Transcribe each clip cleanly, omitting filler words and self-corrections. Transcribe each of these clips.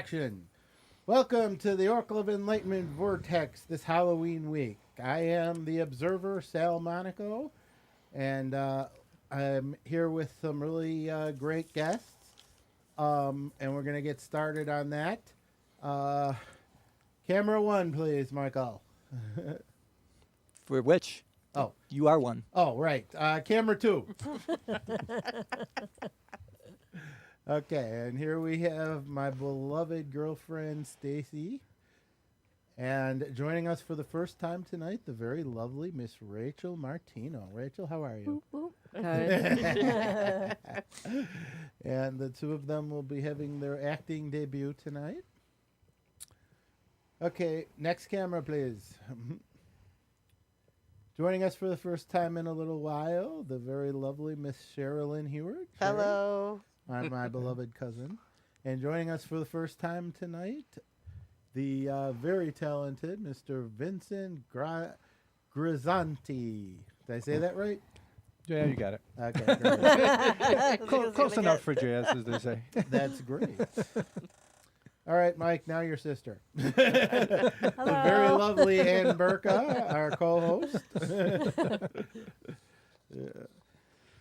action. Welcome to the Oracle of Enlightenment Vortex this Halloween week. I am the observer, Sal Monaco, and I'm here with some really great guests. And we're going to get started on that. Camera one, please, Michael. For which? Oh. You are one. Oh, right. Camera two. Okay, and here we have my beloved girlfriend, Stacy. And joining us for the first time tonight, the very lovely Miss Rachel Martino. Rachel, how are you? Good. And the two of them will be having their acting debut tonight. Okay, next camera, please. Joining us for the first time in a little while, the very lovely Miss Sherilyn Heward. Hello. My beloved cousin. And joining us for the first time tonight, the very talented Mr. Vincent Grisanti. Did I say that right? Yeah, you got it. Okay, great. Close enough for jazz, as they say. That's great. All right, Mike, now your sister. The very lovely Ann Burka, our co-host.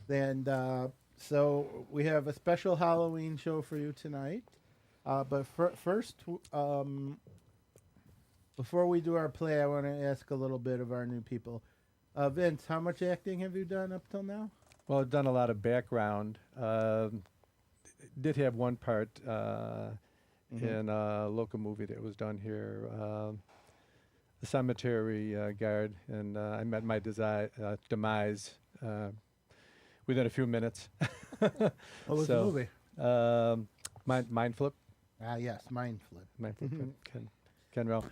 And so we have a special Halloween show for you tonight. But first, before we do our play, I want to ask a little bit of our new people. Vince, how much acting have you done up till now? Well, I've done a lot of background. Did have one part in a local movie that was done here, the cemetery guard, and I met my demise within a few minutes. What was the movie? Mind Flip. Yes, Mind Flip. Mind Flip. Ken Rell.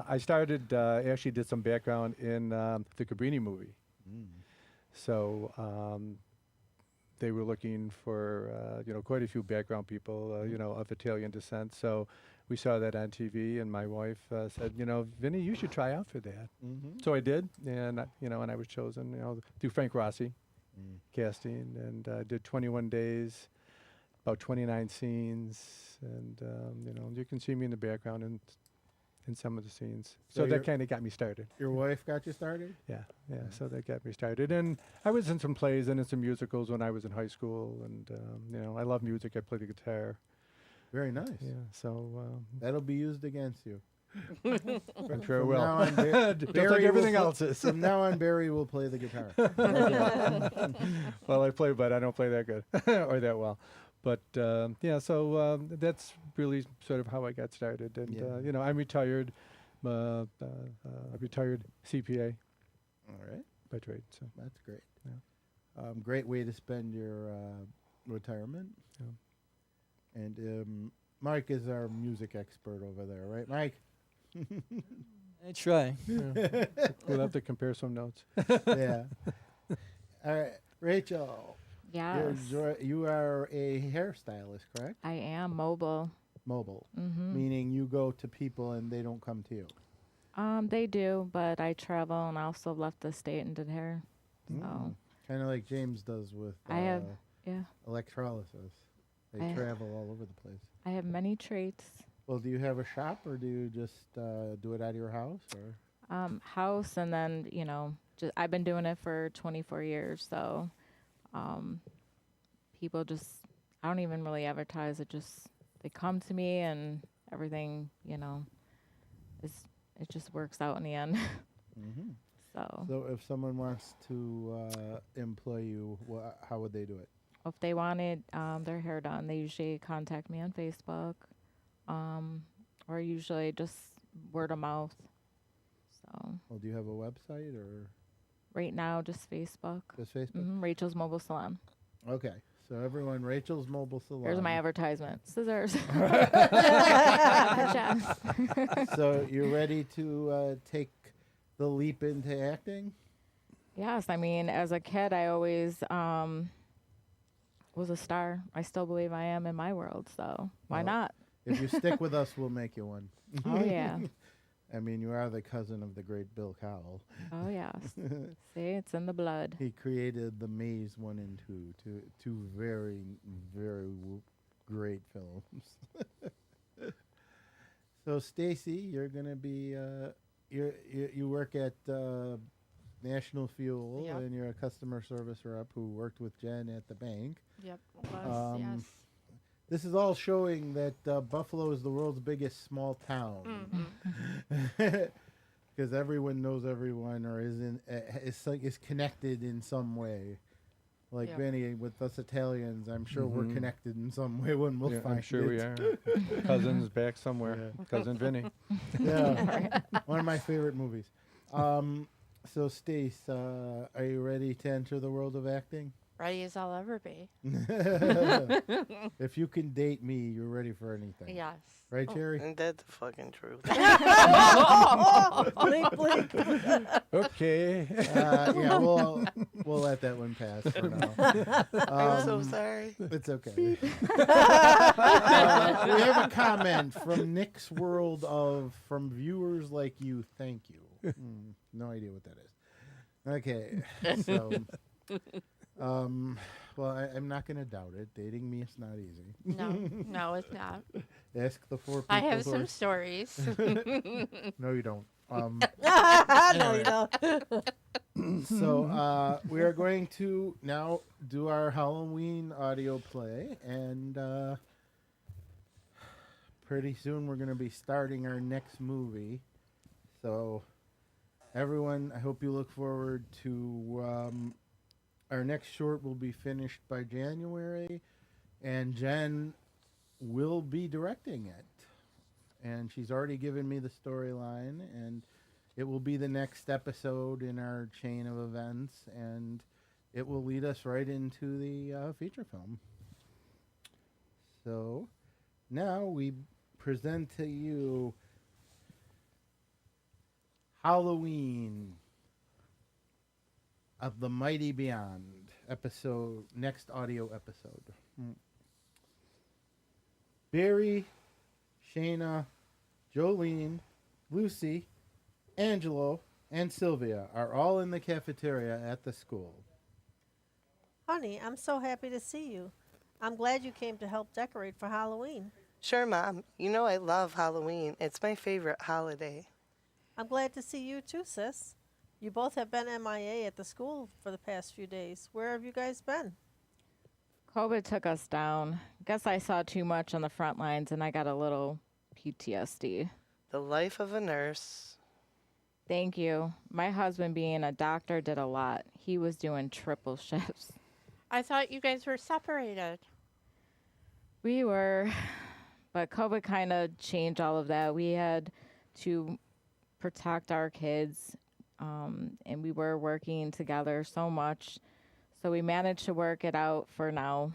I started, actually did some background in the Cabrini movie. So they were looking for, quite a few background people, of Italian descent. So we saw that on TV, and my wife said, Vinny, you should try out for that. So I did, and I was chosen, through Frank Rossi casting, and did 21 days, about 29 scenes, and you can see me in the background in some of the scenes. So that kind of got me started. Your wife got you started? Yeah. So that got me started. And I was in some plays and in some musicals when I was in high school. And, I love music. I play the guitar. Very nice. Yeah, so... that'll be used against you. I'm sure it will. Now on, Just like everything else is. From now on, Barry will play the guitar. Well, I play, but I don't play that good or that well. But, so that's really sort of how I got started. And, I'm retired. A retired CPA. All right. By trade. So that's great. Yeah. Great way to spend your retirement. Yeah. And Mike is our music expert over there, right, Mike? I try. Yeah. We'll have to compare some notes. Yeah. All right, Rachel. Yes. You are a hairstylist, correct? I am mobile. Mobile, meaning you go to people and they don't come to you. They do, but I travel and I also left the state and did hair. So Kind of like James does with I have, electrolysis. They travel all over the place. I have many traits. Well, do you have a shop or do you just do it out of your house? Or House, and then, just I've been doing it for 24 years. So people just, I don't even really advertise. They come to me and everything, it just works out in the end. So if someone wants to employ you, how would they do it? if they wanted their hair done, they usually contact me on Facebook, or usually just word of mouth. So Well, do you have a website or right now, just Facebook. just Facebook? Rachel's Mobile Salon. Okay. So everyone, Rachel's Mobile Salon. Here's my advertisement. Scissors. So you're ready to take the leap into acting? Yes, I mean, as a kid, I always was a star. I still believe I am in my world, so why not? If you stick with us, we'll make you one. Oh, yeah. I mean, you are the cousin of the great Bill Cowell. Oh, yes. See, it's in the blood. He created The Maze 1 and 2, two very, very great films. So Stacy, you're gonna be you work at National Fuel, Yep. and you're a customer service rep who worked with Jen at the bank. Yep. Was, Um, yes. This is all showing that Buffalo is the world's biggest small town, because everyone knows everyone or is connected in some way. Like Yep. Benny with us Italians, I'm sure we're Mhm. connected in some way when we'll Yeah, find I'm sure we it. are. Cousins back somewhere. Yeah. Cousin Vinny. Yeah, one of my favorite movies. So Stace, are you ready to enter the world of acting? Ready as I'll ever be. If you can date me, you're ready for anything. Yes. Right, Jerry? Ain't that the fucking truth? Blink, blink. Okay. Yeah, we'll let that one pass for now. I'm so sorry. It's okay. We have a comment from Nick's World from viewers like you. Thank you. No idea what that is. Okay, so, well, I'm not going to doubt it. Dating me is not easy. No, it's not. Ask the four people. I have who some are- stories. No, you don't. No, you don't. So we are going to now do our Halloween audio play, and pretty soon we're going to be starting our next movie. So everyone, I hope you look forward to our next short will be finished by January, and Jen will be directing it. And she's already given me the storyline, and it will be the next episode in our chain of events, and it will lead us right into the feature film. So now we present to you Halloween of the Mighty Beyond next audio episode. Barry, Shayna, Jolene, Lucy, Angelo, and Sylvia are all in the cafeteria at the school. Honey, I'm so happy to see you. I'm glad you came to help decorate for Halloween. Sure, Mom. You know I love Halloween. It's my favorite holiday. I'm glad to see you too, sis. You both have been MIA at the school for the past few days. Where have you guys been? COVID took us down. Guess I saw too much on the front lines and I got a little PTSD. The life of a nurse. Thank you. My husband, being a doctor, did a lot. He was doing triple shifts. I thought you guys were separated. We were, but COVID kind of changed all of that. We had to protect our kids, and we were working together so much. So we managed to work it out for now.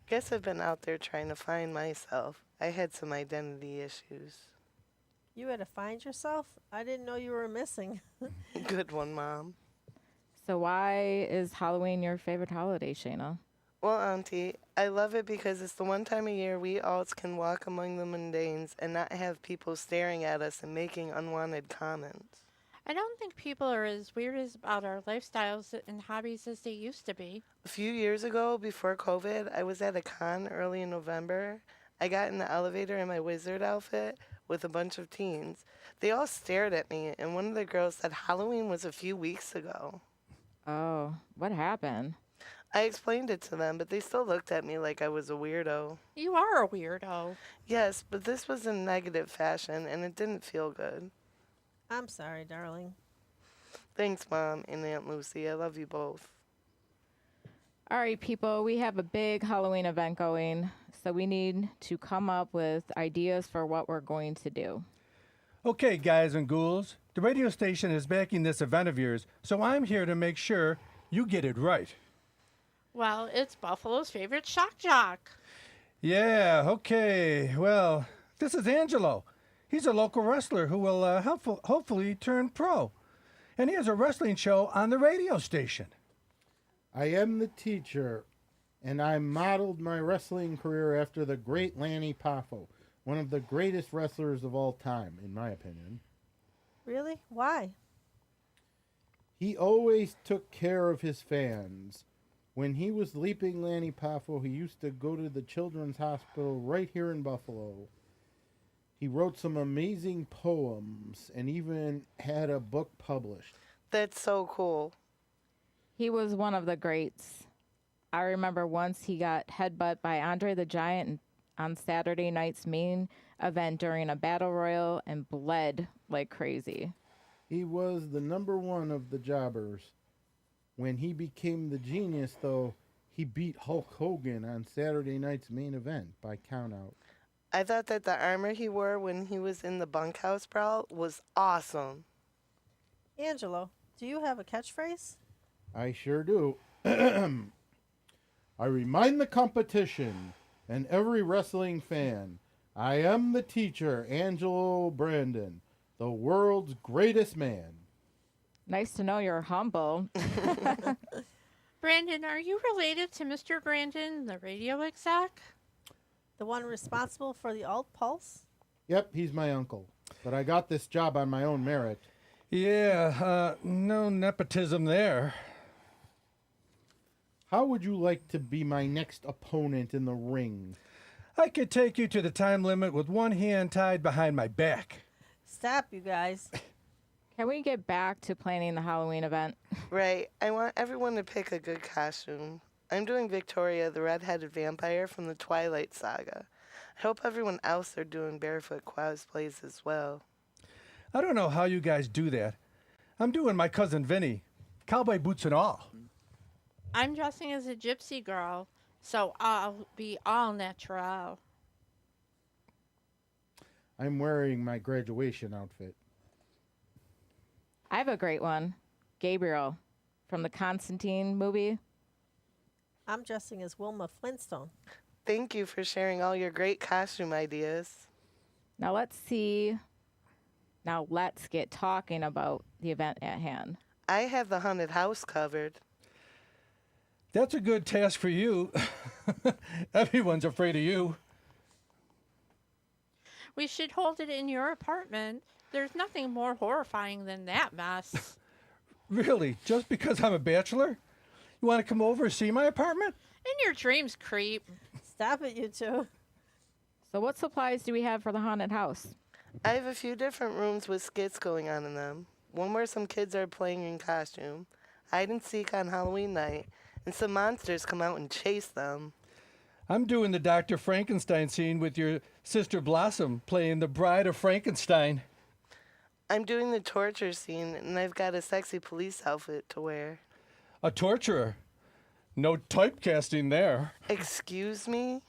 Guess I've been out there trying to find myself. I had some identity issues. You had to find yourself? I didn't know you were missing. Good one, Mom. So why is Halloween your favorite holiday, Shayna? Well, Auntie, I love it because it's the one time a year we alts can walk among the mundanes and not have people staring at us and making unwanted comments. I don't think people are as weird about our lifestyles and hobbies as they used to be. A few years ago, before COVID, I was at a con early in November. I got in the elevator in my wizard outfit with a bunch of teens. They all stared at me, and one of the girls said Halloween was a few weeks ago. Oh, what happened? I explained it to them, but they still looked at me like I was a weirdo. You are a weirdo. Yes, but this was in negative fashion, and it didn't feel good. I'm sorry, darling. Thanks, Mom and Aunt Lucy. I love you both. All right, people, we have a big Halloween event going, so we need to come up with ideas for what we're going to do. Okay, guys and ghouls, the radio station is backing this event of yours, so I'm here to make sure you get it right. Well, it's Buffalo's favorite shock jock. Yeah, okay. Well, this is Angelo. He's a local wrestler who will hopefully turn pro. And he has a wrestling show on the radio station. I am the teacher, and I modeled my wrestling career after the great Lanny Poffo, one of the greatest wrestlers of all time, in my opinion. Really? Why? He always took care of his fans. When he was leaping Lanny Poffo, he used to go to the Children's Hospital right here in Buffalo. He wrote some amazing poems and even had a book published. That's so cool. He was one of the greats. I remember once he got headbutt by Andre the Giant on Saturday night's main event during a battle royal and bled like crazy. He was the number one of the jobbers. When he became the genius, though, he beat Hulk Hogan on Saturday night's main event by countout. I thought that the armor he wore when he was in the bunkhouse brawl was awesome. Angelo, do you have a catchphrase? I sure do. I remind the competition and every wrestling fan, I am the teacher, Angelo Brandon, the world's greatest man. Nice to know you're humble. Brandon, are you related to Mr. Brandon, the radio exec? The one responsible for the alt pulse? Yep, he's my uncle. But I got this job on my own merit. Yeah, no nepotism there. How would you like to be my next opponent in the ring? I could take you to the time limit with one hand tied behind my back. Stop, you guys. Can we get back to planning the Halloween event? Right. I want everyone to pick a good costume. I'm doing Victoria, the red-headed vampire from the Twilight Saga. I hope everyone else are doing barefoot cosplays as well. I don't know how you guys do that. I'm doing my cousin Vinny, cowboy boots and all. I'm dressing as a gypsy girl, so I'll be all natural. I'm wearing my graduation outfit. I have a great one. Gabriel from the Constantine movie. I'm dressing as Wilma Flintstone. Thank you for sharing all your great costume ideas. Now let's see. Now let's get talking about the event at hand. I have the haunted house covered. That's a good task for you. Everyone's afraid of you. We should hold it in your apartment. There's nothing more horrifying than that mess. Really? Just because I'm a bachelor? You want to come over and see my apartment? In your dreams, creep. Stop it, you two. So what supplies do we have for the haunted house? I have a few different rooms with skits going on in them. One where some kids are playing in costume, hide and seek on Halloween night, and some monsters come out and chase them. I'm doing the Dr. Frankenstein scene with your sister Blossom playing the Bride of Frankenstein. I'm doing the torture scene, and I've got a sexy police outfit to wear. A torturer. No typecasting there. Excuse me?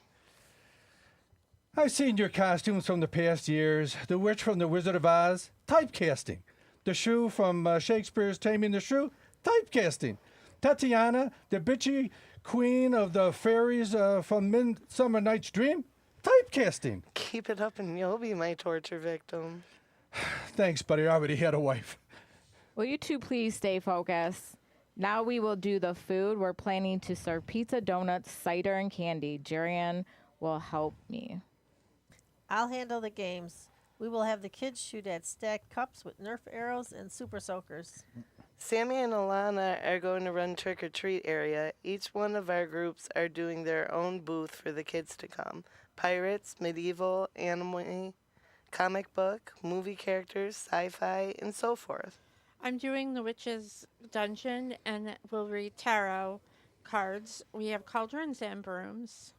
I've seen your costumes from the past years. The witch from The Wizard of Oz, typecasting. The shrew from Shakespeare's Taming the Shrew, typecasting. Tatiana, the bitchy queen of the fairies from Midsummer Night's Dream, typecasting. Keep it up and you'll be my torture victim. Thanks, buddy. I already had a wife. Will you two please stay focused? Now we will do the food. We're planning to serve pizza, donuts, cider, and candy. Jerian will help me. I'll handle the games. We will have the kids shoot at stacked cups with Nerf arrows and super soakers. Sammy and Alana are going to run trick-or-treat area. Each one of our groups are doing their own booth for the kids to come. Pirates, medieval, anime, comic book, movie characters, sci-fi, and so forth. I'm doing the witch's dungeon and will read tarot cards. We have cauldrons and brooms.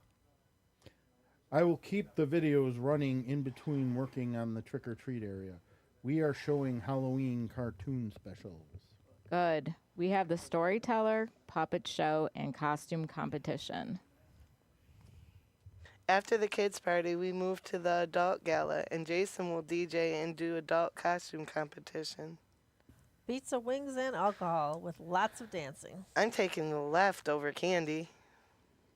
I will keep the videos running in between working on the trick-or-treat area. We are showing Halloween cartoon specials. Good. We have the storyteller, puppet show, and costume competition. After the kids' party, we move to the adult gala, and Jason will DJ and do adult costume competition. Pizza, wings, and alcohol with lots of dancing. I'm taking the left over candy.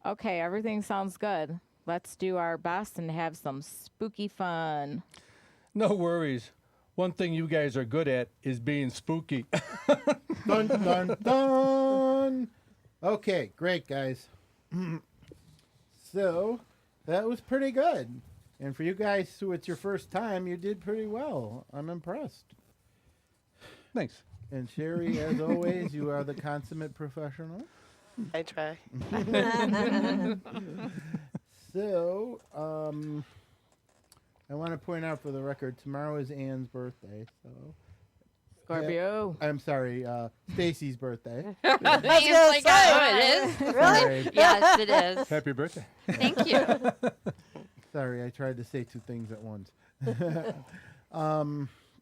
Okay, everything sounds good. Let's do our best and have some spooky fun. No worries. One thing you guys are good at is being spooky. Dun, dun, dun. Okay, great, guys. So, that was pretty good. And for you guys who it's your first time, you did pretty well. I'm impressed. Thanks. And Sherry, as always, you are the consummate professional. I try. So, I want to point out for the record, tomorrow is Anne's birthday, so Scorpio. I'm sorry, Stacy's birthday. Ian's gonna like, say. oh, it is? Sorry. Yes, it is. Happy birthday. Thank you. Sorry, I tried to say two things at once.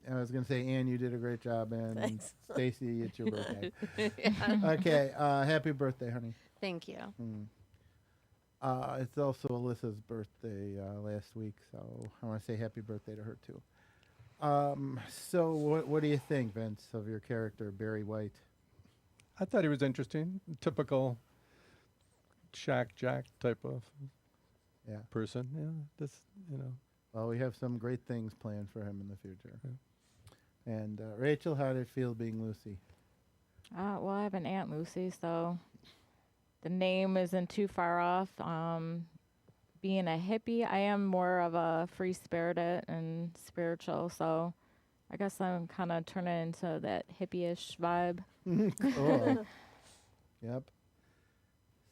I was going to say, Anne, you did a great job, and Thanks. Stacy, it's your birthday. Yeah. Okay, happy birthday, honey. Thank you. It's also Alyssa's birthday last week, so I want to say happy birthday to her too. So what do you think, Vince, of your character, Barry White? I thought he was interesting. Typical Shack Jack type of Yeah. person. Yeah, this, you know. Well, we have some great things planned for him in the future. And Rachel, how did it feel being Lucy? Well, I have an Aunt Lucy, so the name isn't too far off. Being a hippie, I am more of a free-spirited and spiritual, so I guess I'm kind of turning into that hippie-ish vibe. Oh. Yep.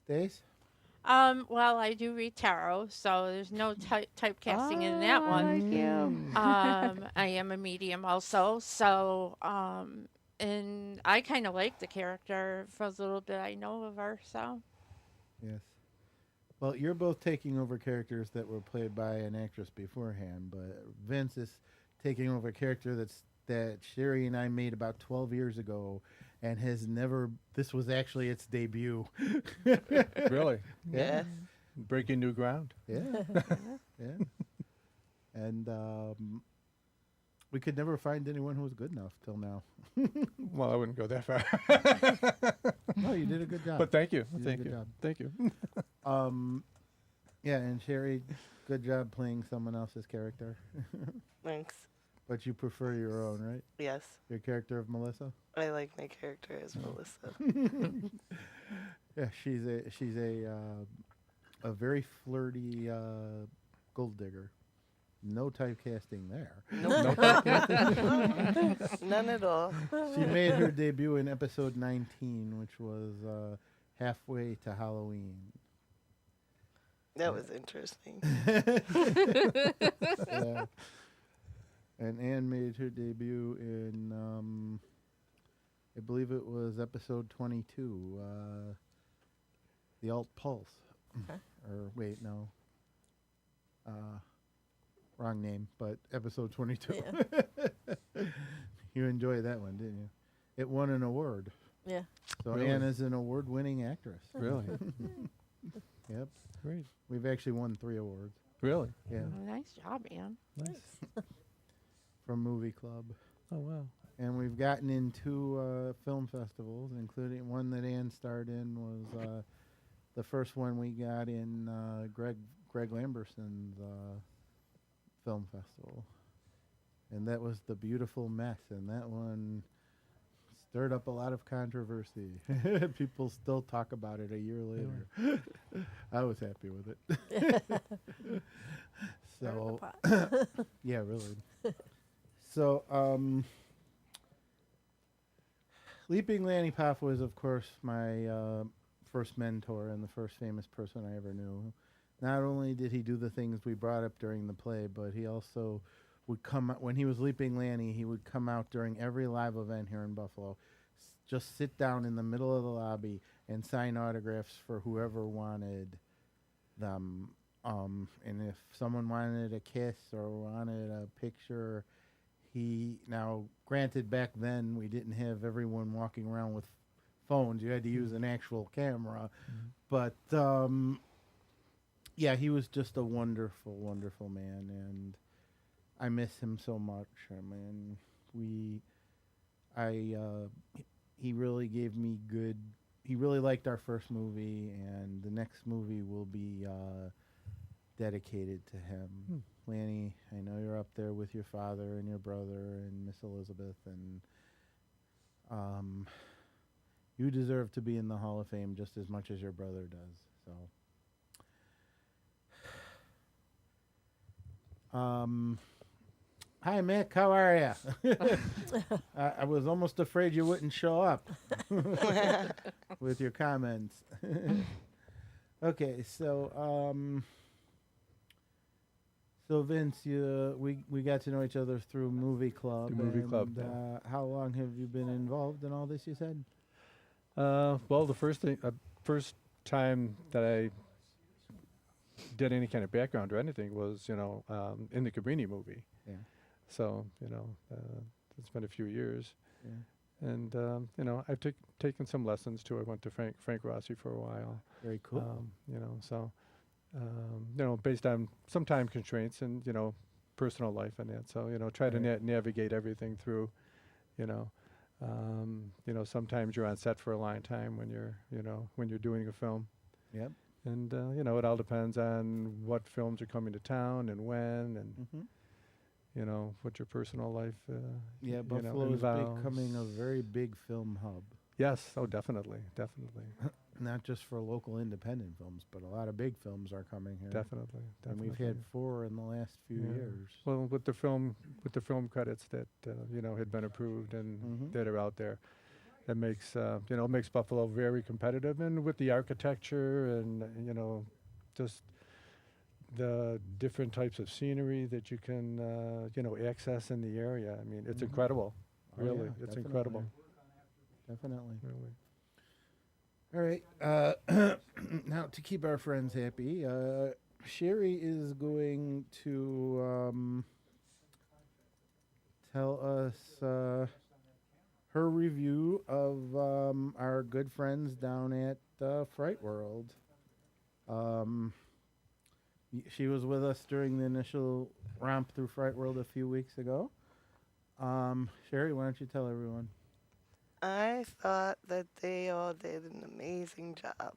Stace? Well, I do read tarot, so there's no typecasting in that one. Thank you. I am a medium also, so and I kind of like the character for the little bit I know of her. So Yes. Well, you're both taking over characters that were played by an actress beforehand, but Vince is taking over a character that Sherry and I made about 12 years ago, and has never. This was actually its debut. Really? Yeah. Breaking new ground. Yeah. Yeah. And we could never find anyone who was good enough till now. Well, I wouldn't go that far. No, you did a good job. But thank you. You did a Thank good you. job. Thank you. Yeah, and Sherry, good job playing someone else's character. Thanks. But you prefer your own, right? Yes. Your character of Melissa? I like my character as Melissa. Yeah, she's a very flirty gold digger. No typecasting there. None at all. She made her debut in episode 19, which was halfway to Halloween. That was interesting. Yeah. And Anne made her debut in, I believe it was episode 22, The Alt Pulse. Okay. Or wait, no. Wrong name, but episode 22. Yeah. You enjoyed that one, didn't you? It won an award. Yeah. So Really? Anne is an award-winning actress. Really? Yep. Great. We've actually won 3 awards. Really? Yeah. oh, nice job, Ann. Nice. From Movie Club. Oh, wow. And we've gotten into film festivals, including one that Ann starred in was the first one we got in Greg Lamberson's film festival. And that was The Beautiful Mess, and that one stirred up a lot of controversy. People still talk about it a year later. I was happy with it. So, yeah, really. So, Leaping Lanny Poff was, of course, my first mentor and the first famous person I ever knew. Not only did he do the things we brought up during the play, but he also would come out, when he was Leaping Lanny, he would come out during every live event here in Buffalo, just sit down in the middle of the lobby and sign autographs for whoever wanted them. And if someone wanted a kiss or wanted a picture, now granted back then we didn't have everyone walking around with phones. You had to use an actual camera. But yeah, he was just a wonderful, wonderful man, and I miss him so much. I mean, he really gave me good. He really liked our first movie, and the next movie will be dedicated to him. Lanny, I know you're up there with your father and your brother and Miss Elizabeth, and you deserve to be in the Hall of Fame just as much as your brother does. So. Hi, Mick. How are you? I was almost afraid you wouldn't show up with your comments. So Vince, we got to know each other through movie club. The movie club, and, how long have you been involved in all this? You said. Well, the first time that I did any kind of background or anything was, in the Cabrini movie. Yeah. So, it's been a few years. Yeah. And, I've taken some lessons too. I went to Frank Rossi for a while. Very cool. Based on some time constraints and, personal life and that. So, try to navigate everything through, sometimes you're on set for a long time when you're doing a film. Yep. And, it all depends on what films are coming to town and when and, what your personal life, Yeah, Buffalo is involves. becoming a very big film hub. Yes. Oh, definitely. Not just for local independent films, but a lot of big films are coming here. Definitely. And we've had 4 in the last few years. Well, with the film credits that had been approved and that are out there, that makes makes Buffalo very competitive, and with the architecture and just the different types of scenery that you can access in the area. I mean, it's incredible. Oh, Really, yeah, it's definitely. incredible. Definitely. Really. All right. Now, to keep our friends happy, Sherry is going to tell us her review of our good friends down at Fright World. She was with us during the initial romp through Fright World a few weeks ago. Sherry, why don't you tell everyone? I thought that they all did an amazing job.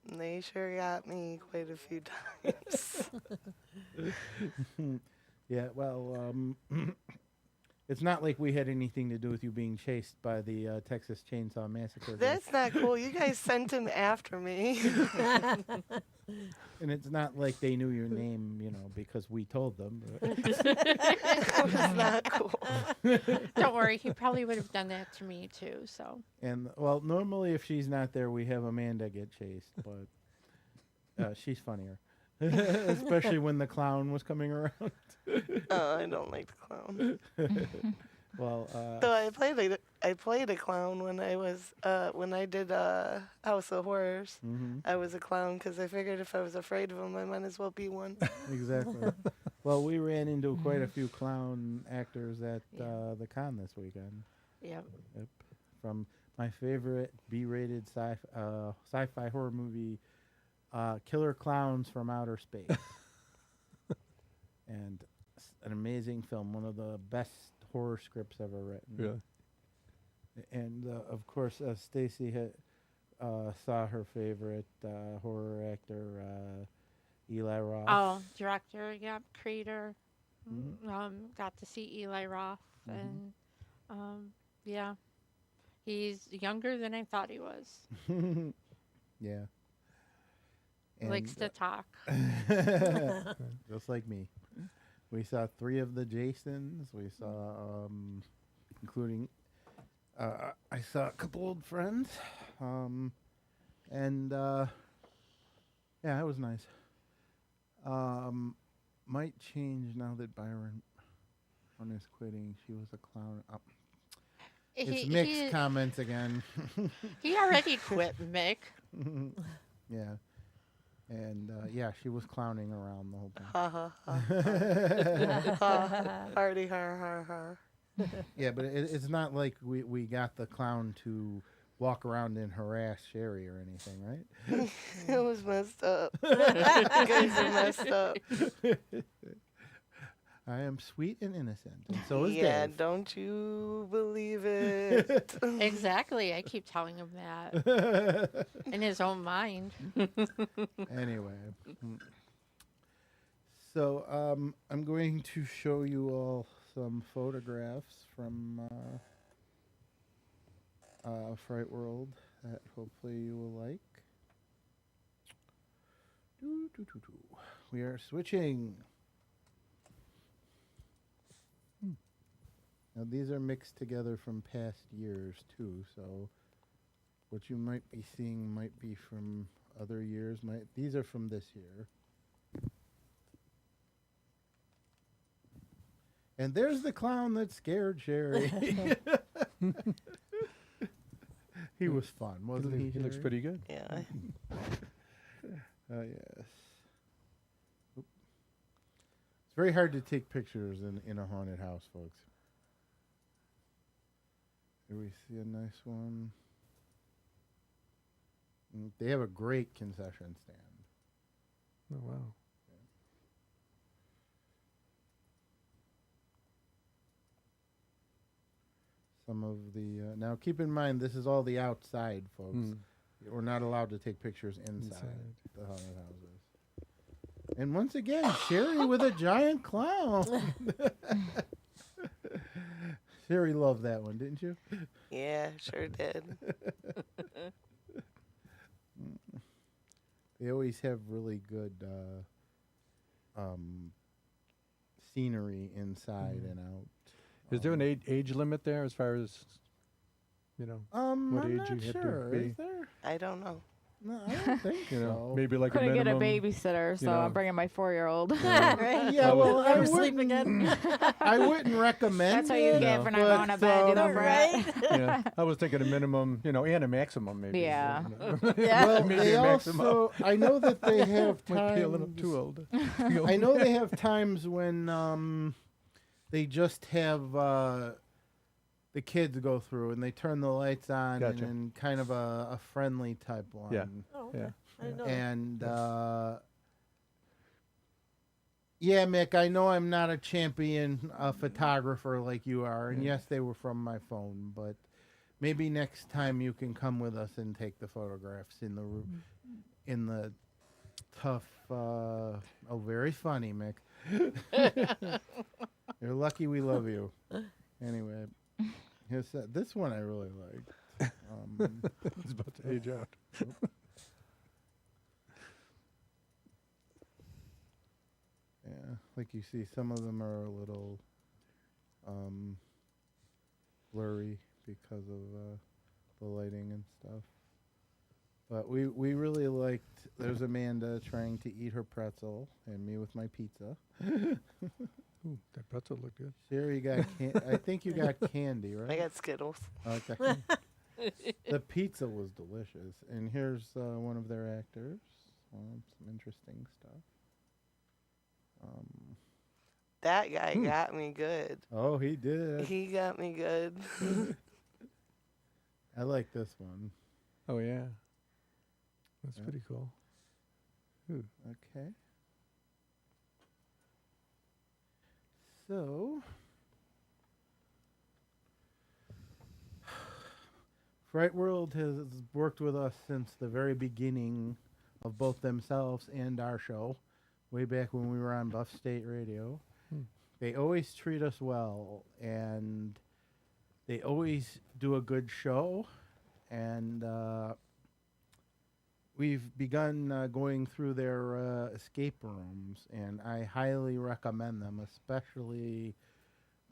And they sure got me quite a few times. Yeah, well, it's not like we had anything to do with you being chased by the Texas Chainsaw Massacre. That's not cool. You guys sent him after me. And it's not like they knew your name, because we told them. That was not cool. Don't worry, he probably would have done that to me too. So And, well, normally if she's not there, we have Amanda get chased, but she's funnier. Especially when the clown was coming around. Oh, I don't like the clown. Well, So I played a clown when I did House of Horrors. I was a clown because I figured if I was afraid of him, I might as well be one. exactly. Well, we ran into quite a few clown actors at the con this weekend. yeah, Yep. From my favorite B-rated sci-fi horror movie, Killer Clowns from Outer Space. And an amazing film, one of the best horror scripts ever written. Yeah. And of course, Stacy saw her favorite horror actor, Eli Roth. oh, director, yeah, creator. Mhm. Got to see Eli Roth, and yeah, he's younger than I thought he was. Yeah. Likes to talk. Just like me. We saw 3 of the Jasons. We saw, including, I saw a couple old friends. And, yeah, it was nice. Might change now that Byron is quitting. She was a clown. It's mixed comments again. He already quit, Mick. Yeah. And, yeah, she was clowning around the whole time. Ha ha ha. Ha. Hardy har har har. Yeah, but it's not like we got the clown to walk around and harass Sherry or anything, right? It was messed up. You guys are messed up. I am sweet and innocent, and so is Yeah, Dave. don't you believe it? Exactly. I keep telling him that in his own mind. Anyway, so I'm going to show you all some photographs from Fright World that hopefully you will like. We are switching. Now these are mixed together from past years too, so what you might be seeing might be from other years. These are from this year. And there's the clown that scared Sherry. He was fun, wasn't he? He looks Sherry? pretty good. Yeah. Oh, yes. Oop. It's very hard to take pictures in a haunted house, folks. Here we see a nice one. They have a great concession stand. Oh, wow. Some of the now keep in mind this is all the outside, folks. Mm. We're not allowed to take pictures inside Inside. the haunted houses. And once again, Sherry with a giant clown. Sherry loved that one, didn't you? Yeah, sure did. They always have really good scenery inside and out. Is there an age limit there as far as, what I'm age not you have to sure. be? Is there? I don't know. No, I don't think You know, so. maybe like Couldn't a get a minimum. babysitter, so know. I'm bringing my 4-year-old. Right? Yeah, well, I Never sleep wouldn't, again. I wouldn't recommend That's what you it, get for not going to but, bed, you know, Right? Yeah, I was thinking a minimum, and a maximum maybe. Yeah. Yeah. Well, Maybe they a maximum. also, I know that they have Might be a little times. too old. I know they have times when they just have the kids go through and they turn the lights on Gotcha. and kind of a friendly type one. Yeah. Oh, okay. Yeah. I didn't know that. And yeah, Mick, I know I'm not a champion photographer like you are, and Yeah. yes, they were from my phone, but maybe next time you can come with us and take the photographs in the tough. Very funny, Mick. You're lucky we love you. Anyway, here's this one I really liked. It's about to age out. Yeah, like you see, some of them are a little blurry because of the lighting and stuff. But we really liked. There's Amanda trying to eat her pretzel, and me with my pizza. Ooh, that pretzel looked good. Sherry got. I think you got candy, right? I got Skittles. Okay. The pizza was delicious, and here's one of their actors. Some interesting stuff. That guy got me good. Oh, he did. He got me good. I like this one. Oh yeah, that's Yeah. pretty cool. Ooh. Okay. So, Fright World has worked with us since the very beginning of both themselves and our show, way back when we were on Buff State Radio. They always treat us well, and they always do a good show, and we've begun going through their escape rooms, and I highly recommend them, especially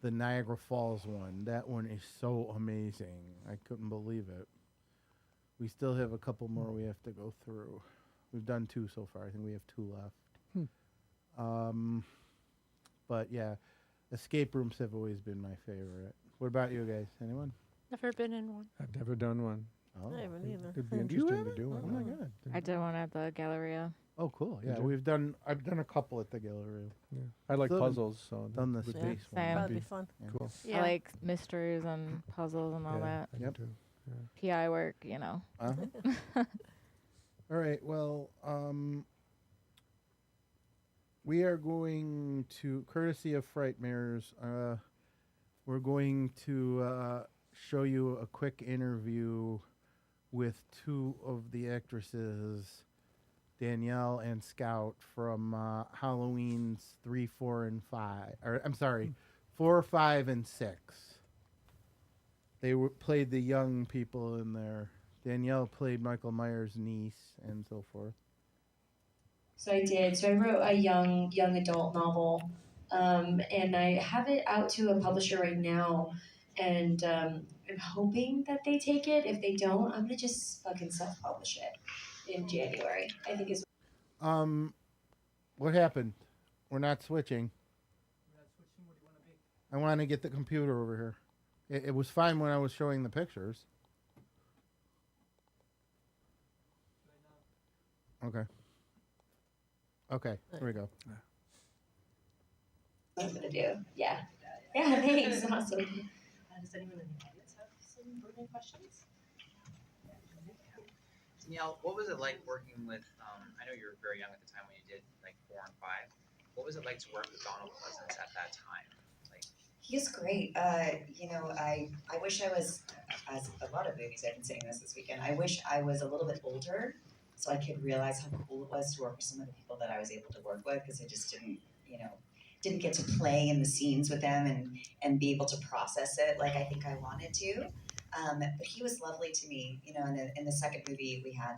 the Niagara Falls one. That one is so amazing. I couldn't believe it. We still have a couple more we have to go through. We've done 2 so far. I think we have 2 left. But yeah, escape rooms have always been my favorite. What about you guys? Anyone? Never been in one. I've never done one. Oh, I haven't either. It'd be You interesting to haven't? do one. Oh my god. I did one at the Galleria. Oh, cool. Yeah, Did you? I've done a couple at the gallery. Yeah. I like Still puzzles, so Done the that would Yeah, space one. same. would That'd be be fun. cool. Yeah. I like mysteries and puzzles and all Yeah, that. I do Yep. too. PI work, you know. Uh-huh. All right. Well, we are going to, courtesy of Frightmares, we're going to show you a quick interview with 2 of the actresses, Danielle and Scout, from Halloween's 3, 4, and 5. Or I'm sorry, 4, 5, and 6. They played the young people in there. Danielle played Michael Myers' niece and so forth. So I did. So I wrote a young adult novel, and I have it out to a publisher right now, and I'm hoping that they take it. If they don't, I'm gonna just fucking self-publish it in January. I think is. What happened? We're not switching. I want to get the computer over here. It was fine when I was showing the pictures. Okay. Okay, here we go. What I'm gonna do. Yeah. Yeah, thanks. Awesome. Does anyone in the audience have some burning questions? Danielle, what was it like working with, I know you were very young at the time when you did like 4 and 5. What was it like to work with Donald Pleasance at that time? Like, He's great. You know, I wish I was, as a lot of movies I've been saying this weekend, I wish I was a little bit older so I could realize how cool it was to work with some of the people that I was able to work with, because I just didn't, you know, didn't get to play in the scenes with them and be able to process it like I think I wanted to. But he was lovely to me. You know, in the second movie we had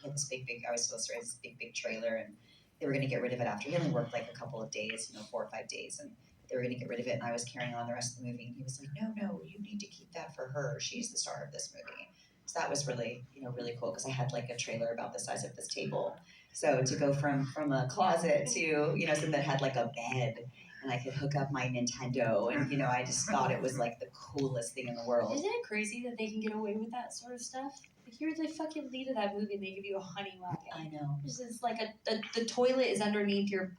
this big, I was supposed to write this big trailer, and they were going to get rid of it after he only worked like a couple of days, you know, 4 or 5 days, and they were going to get rid of it, and I was carrying on the rest of the movie, and he was like, no, you need to keep that for her. She's the star of this movie. So that was really, you know, really cool, because I had like a trailer about the size of this table. So to go from a closet to, you know, something that had like a bed, and I could hook up my Nintendo, and, you know, I just thought it was like the coolest thing in the world. Isn't it crazy that they can get away with that sort of stuff? Like, you're the fucking lead of that movie and they give you a honey wagon. I know. This is like the toilet is underneath your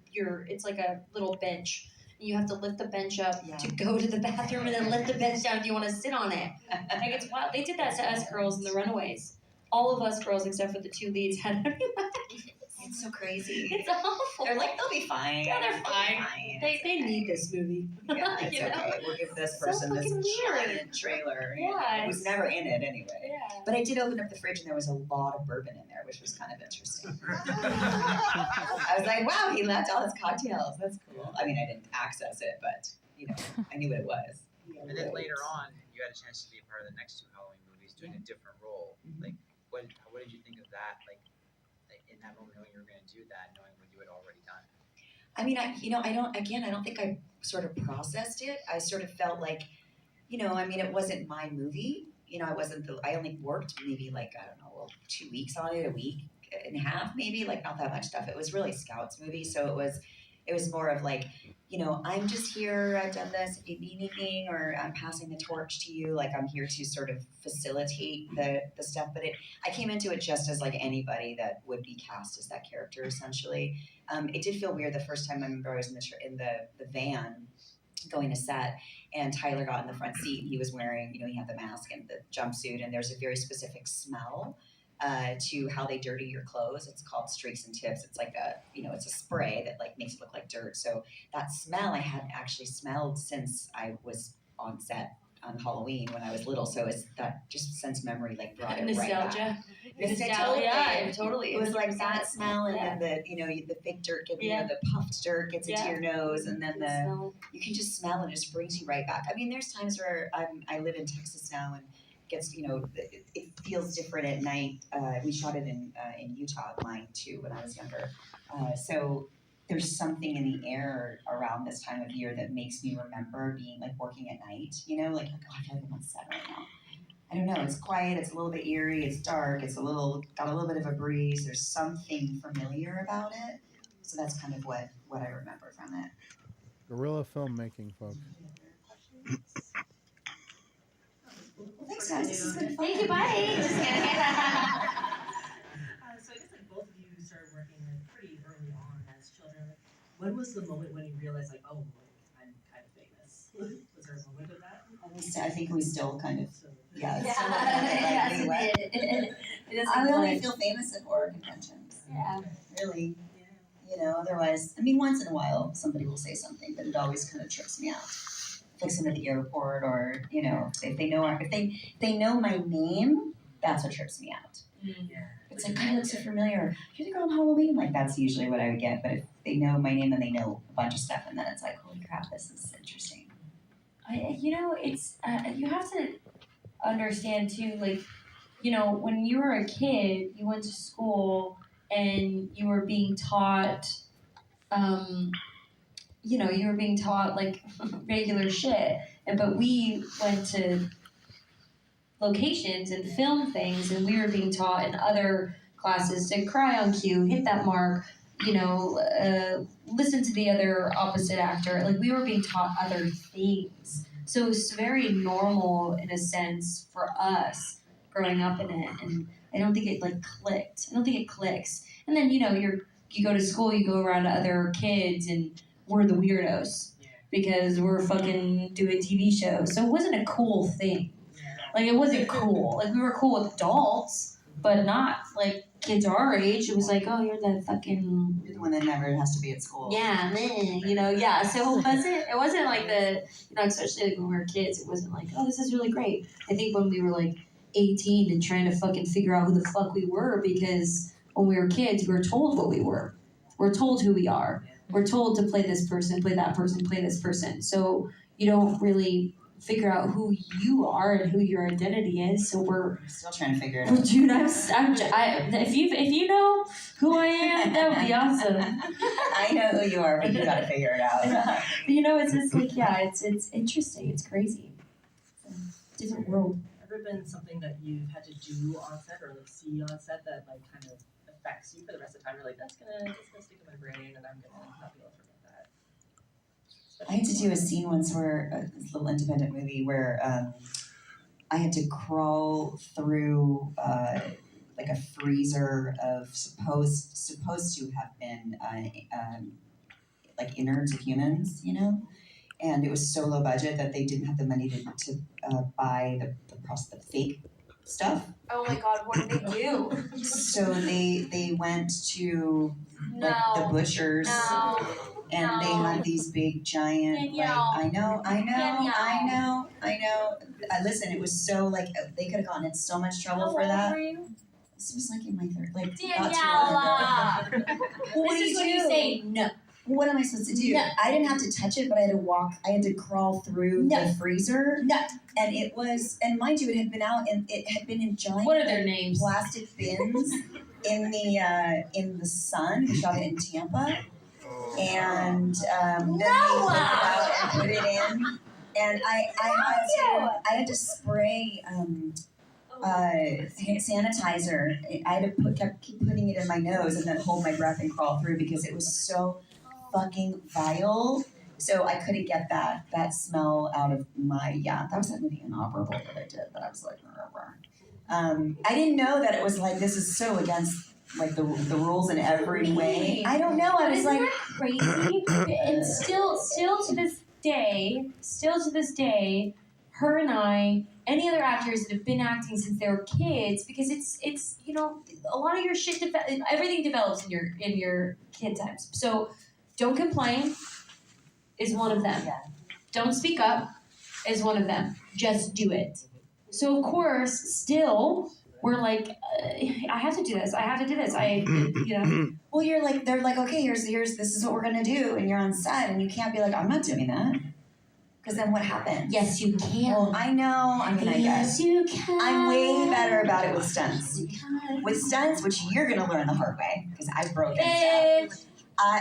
it's like a little bench. And you have to lift the bench up to go to the bathroom and then lift the bench down if you want to sit on it. Like, it's wild. They did that to us girls in The Runaways. All of us girls except for the 2 leads had honey wagons. It's so crazy. It's awful. They're like, they'll be fine. Yeah, they're fine. They need this movie. Yeah, it's You know? okay. We'll give this So person this fucking weird. giant trailer. Yeah, It was never in it anyway. Yeah. But I did open up the fridge and there was a lot of bourbon in there, which was kind of interesting. I was like, wow, he left all his cocktails. That's cool. I mean, I didn't access it, but, you know, I knew what it was. and then later on, you had a chance to be a part of the next 2 Halloween movies, doing a different role. Like, what did you think of that? Like in that moment, knowing you were going to do that, knowing what you had already done. I mean, I don't think I sort of processed it. I sort of felt like, you know, I mean, it wasn't my movie. You know, I only worked maybe like, I don't know, 2 weeks on it, a week and a half, maybe, like not that much stuff. It was really Scout's movie. So it was more of like, you know, I'm just here, I've done this, if you need anything, or I'm passing the torch to you, like I'm here to sort of facilitate the stuff. But I came into it just as like anybody that would be cast as that character, essentially. It did feel weird the first time I remember I was in the van going to set, and Tyler got in the front seat, and he was wearing, you know, he had the mask and the jumpsuit, and there's a very specific smell to how they dirty your clothes. It's called streaks and tips. It's like it's a spray that like makes it look like dirt. So that smell I hadn't actually smelled since I was on set on Halloween when I was little. So it's that just sense memory like brought it right back. Nostalgia, totally. It was like that smell, and then the fake dirt the puffed dirt gets into your nose, and then you can just smell it. It just brings you right back. I mean, there's times where I live in Texas now, and it feels different at night. We shot it in Utah, mine too, when I was younger. So there's something in the air around this time of year that makes me remember being like working at night. You know, like, oh God, I feel like I'm on set right now. I don't know. It's quiet. It's a little bit eerie. It's dark. It's got a little bit of a breeze. There's something familiar about it. So that's kind of what I remember from it. Guerrilla filmmaking, folks. Well, thanks, guys. This has been fun. Thank you. Bye. So I guess like both of you started working like pretty early on as children. Like, when was the moment when you realized like, oh, like, I'm kind of famous? Was there a moment of that? I think we still kind of, yeah. I I only feel famous at horror conventions. Yeah. Really. You know, otherwise, I mean, once in a while somebody will say something, but it always kind of trips me out. Like some at the airport, or you know, if they know my name, that's what trips me out. Yeah. It's like, God, it looks so familiar. You're the girl on Halloween. Like, that's usually what I would get. But if they know my name and they know a bunch of stuff, and then it's like, holy crap, this is interesting. It's you have to understand too, like, you know, when you were a kid, you went to school and you were being taught, you were being taught like regular shit. But we went to locations and film things, and we were being taught in other classes to cry on cue, hit that mark, listen to the other opposite actor. Like we were being taught other things. So it was very normal in a sense for us growing up in it. And I don't think it like clicked. I don't think it clicks. And then, you go to school, you go around to other kids and we're the weirdos because we're fucking doing TV shows. So it wasn't a cool thing. Like it wasn't cool. Like we were cool with adults, but not like kids our age. It was like, oh, you're the fucking. You're the one that never has to be at school. Yeah, yeah. So it wasn't like especially like when we were kids, it wasn't like, oh, this is really great. I think when we were like 18 and trying to fucking figure out who the fuck we were, because when we were kids, we were told what we were. We're told who we are. We're told to play this person, play that person, play this person. So you don't really figure out who you are and who your identity is. So we're still trying to figure it out. Dude, if you know who I am, that would be awesome. I know who you are, but you gotta figure it out. But it's just like, it's interesting. It's crazy. It's a different world. Ever been something that you've had to do on set or like see on set that like kind of affects you for the rest of the time? You're like, that's gonna stick in my brain, and I'm gonna not be able to forget that. I had to do a scene once where this little independent movie where I had to crawl through like a freezer of supposed to have been like innards of humans, and it was so low budget that they didn't have the money to buy the fake stuff. Oh my God, what did they do? So they went to like the butchers. And they had these big giant, I know. Listen, it was so like, they could have gotten in so much trouble for that. This was like in my third, like, Daniela! What This is when you say no. What am I supposed to do? No. I didn't have to touch it, but I had to crawl through the freezer. No. And it was, and mind you, it had been in giant What are their names? Plastic bins in the sun. We shot it in Tampa. And then they pulled it out and put it in. And I had to spray hand sanitizer. I had to keep putting it in my nose and then hold my breath and crawl through because it was so fucking vile. So I couldn't get that smell out of my, that was that movie Inoperable that I did, but I was like, I didn't know that it was like, this is so against like the rules in every way. I don't know. I was Isn't like that crazy. And still to this day, her and I, any other actors that have been acting since they were kids, because it's a lot of your shit, everything develops in your kid times. So don't complain is one of them. Yeah. Don't speak up is one of them. Just do it. So of course, still. We're like, I have to do this. Well, you're like, they're like, okay, here's this is what we're gonna do, and you're on set, and you can't be like, I'm not doing that, because then what happens? Yes, you can. Well, I know. I mean, I guess you can. I'm way better about it with stunts. With stunts, which you're gonna learn the hard way, because I've broken stuff.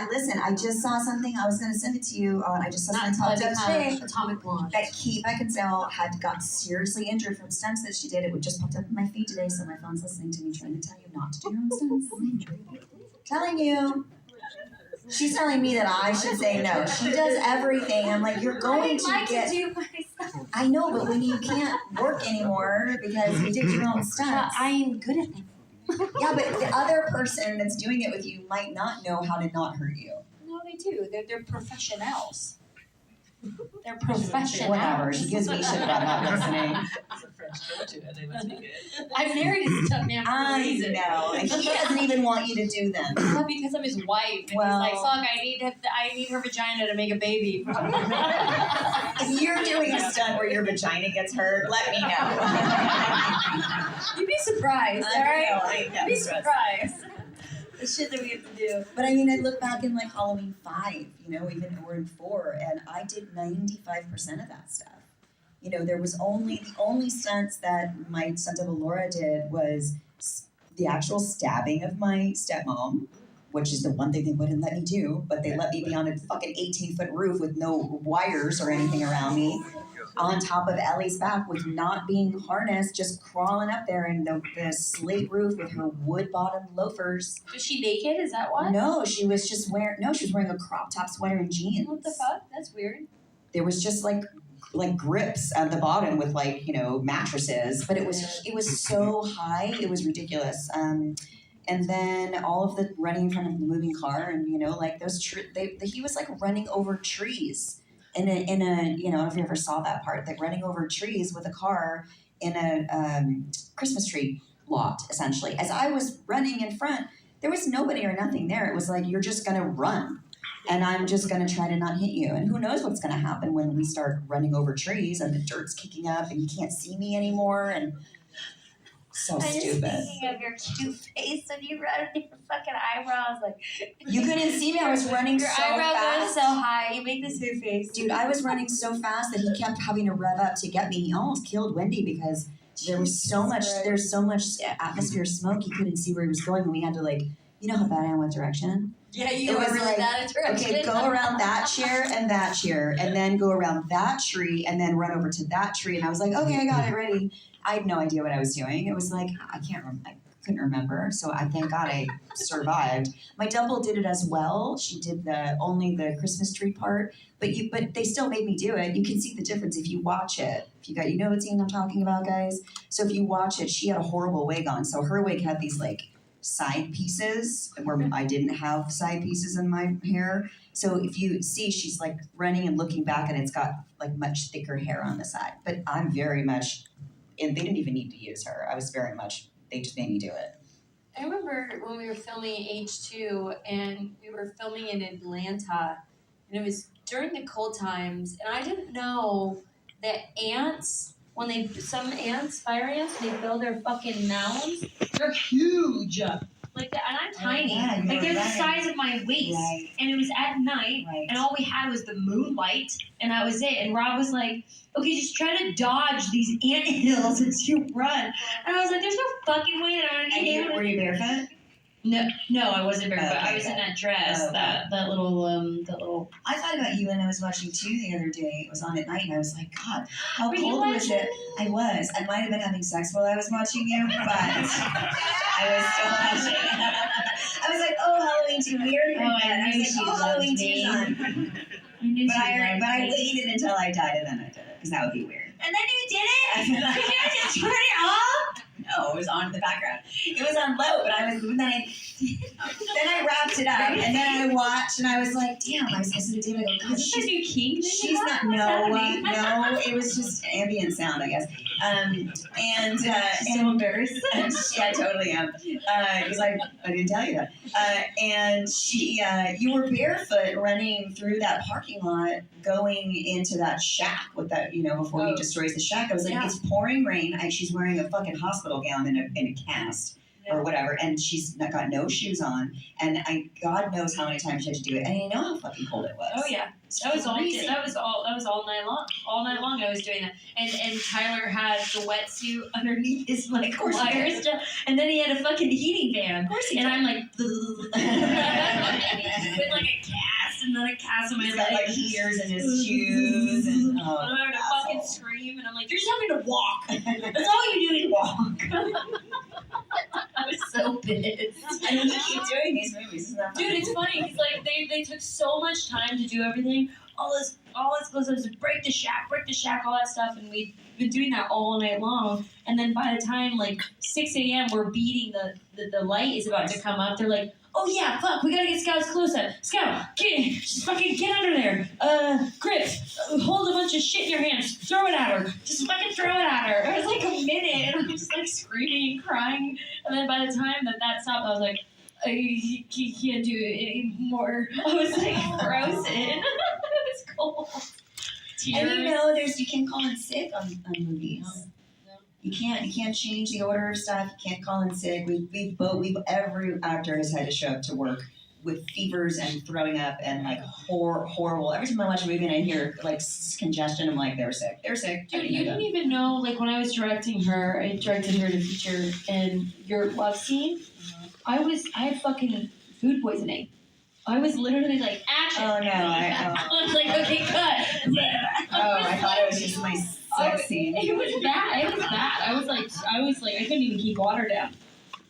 Listen, I just saw something. I was going to send it to you. I just saw something popped up today. Atomic Blonde. That Kate Beckinsale had got seriously injured from stunts that she did. It just popped up in my feed today, so my phone's listening to me trying to tell you not to do your own stunts. Telling you. She's telling me that I should say no. She does everything. I'm like, you're going to get... do myself. I know, but when you can't work anymore because you did your own stunts. I'm good at them. Yeah, but the other person that's doing it with you might not know how to not hurt you. No, they do. They're professionals. They're professionals. Whatever. She gives me shit about not listening. It's a French go-to, and they must be good. I'm married to stuff man for a I reason. know. And he doesn't even want you to do them. Not because I'm his wife. And Well- he's like, fuck, I need her vagina to make a baby. If you're doing a stunt where your vagina gets hurt, let me know. You'd be surprised, I alright? know, I know. You'd be surprised. The shit that we have to do. But I mean, I look back in like Halloween 5, even or in 4, and I did 95% of that stuff. There was the only stunts that my stunt double Laura did was the actual stabbing of my stepmom which is the one thing they wouldn't let me do, but they let me be on a fucking 18-foot roof with no wires or anything around me, on top of Ellie's back with not being harnessed, just crawling up there in the slate roof with her wood-bottomed loafers. Was she naked? Is that why? No, she was just wearing a crop top sweater and jeans. What the fuck? That's weird. There was just like grips at the bottom with like, mattresses, but it was so high, it was ridiculous. And then all of the running in front of the moving car, and like those he was like running over trees in a I don't know if you ever saw that part, like running over trees with a car in a Christmas tree lot, essentially. As I was running in front, there was nobody or nothing there. It was like, you're just gonna run, and I'm just gonna try to not hit you. And who knows what's gonna happen when we start running over trees and the dirt's kicking up and you can't see me anymore. And so stupid. Thinking of your cute face when you run with your fucking eyebrows, like you couldn't see me. I was running your so eyebrow fast. goes so high. You make this new face, dude. I was running so fast that he kept having to rev up to get me. He almost killed Wendy because there was so much. There's so much atmosphere smoke. He couldn't see where he was going, and we had to how bad I am with direction. Yeah, you were really bad at direction. Okay, go around that chair, and then go around that tree, and then run over to that tree. And I was like, okay, I got it ready. I had no idea what I was doing. It was like, I couldn't remember. So I thank God I survived. My double did it as well. She did only the Christmas tree part, but they still made me do it. You can see the difference if you watch it. If you know what scene I'm talking about, guys. So if you watch it, she had a horrible wig on. So her wig had these side pieces where I didn't have side pieces in my hair. So if you see, she's running and looking back, and it's got much thicker hair on the side. But I'm very much, and they didn't even need to use her. I was very much, they just made me do it. I remember when we were filming H2, and we were filming in Atlanta, and it was during the cold times, and I didn't know that ants, fire ants, when they build their fucking mounds, they're huge. Like that, and I'm tiny. Yeah, they're the size of my waist. Right. And it was at night, and all we had was the moonlight, and that was it. And Rob was like, okay, just try to dodge these ant hills as you run. And I was like, there's no fucking way that I'm gonna get able to. Were you barefoot? No, I wasn't barefoot. Okay, I was in that dress, that little. I thought about you when I was watching 2 the other day. It was on at night, and I was like, God, how Were you cold was watching it? I was. I might have been having sex while I was watching you, but I was still watching. I was like, oh, Halloween 2, we already read that. I was like, oh, Halloween 2's on. But I waited until I died, and then I did it, because that would be weird. And then you did it? Did you just turn it off? No, it was on in the background. It was on low, but then I wrapped it up, and then I watched, and I was like, damn, I said to David, I go, God, Is this a new kink? she's not, no, it was just ambient sound, I guess. So embarrassed. Yeah, I totally am, because I didn't tell you that. And you were barefoot running through that parking lot, going into that shack with that, before he destroys the shack. I was like, it's pouring rain, and she's wearing a fucking hospital gown in a cast. Or whatever, and she's got no shoes on, and God knows how many times she had to do it, and you know how fucking cold it was. Oh yeah, that was all night long. All night long I was doing that, and Tyler had the wetsuit underneath his wires, and then he had a fucking heating fan, Of course he and did. I'm like, with a cast, and then a cast on my He's leg, got heaters in his shoes, and and I'm having to fucking scream, and I'm like, you're just having to walk. That's all you do is walk. I was so pissed. And we keep doing these movies. Isn't that funny? Dude, it's funny because they took so much time to do everything. All this goes on to break the shack, all that stuff, and we've been doing that all night long. And then by the time 6 a.m. we're beating the light is about to come up, they're like, oh yeah, fuck, we gotta get Scout's close up. Scout, just fucking get under there. Grips, hold a bunch of shit in your hands, throw it at her. Just fucking throw it at her. It was like a minute, and I'm just screaming and crying. And then by the time that stopped, I was like, I can't do it anymore. I was frozen. It was cold. Tears. And you can't call in sick on movies. No. You can't change the order of stuff. You can't call in sick. Every actor has had to show up to work with fevers and throwing up and horrible. Every time I watch a movie and I hear congestion, I'm like, they're sick. They're sick. Dude, you didn't even know, when I was directing her, I directed her to feature, and your love scene, I had fucking food poisoning. I was literally like, action. Oh no, I was like, okay, cut. Oh, I thought it was just my sex scene. It was bad. It was bad. I was like, I couldn't even keep water down.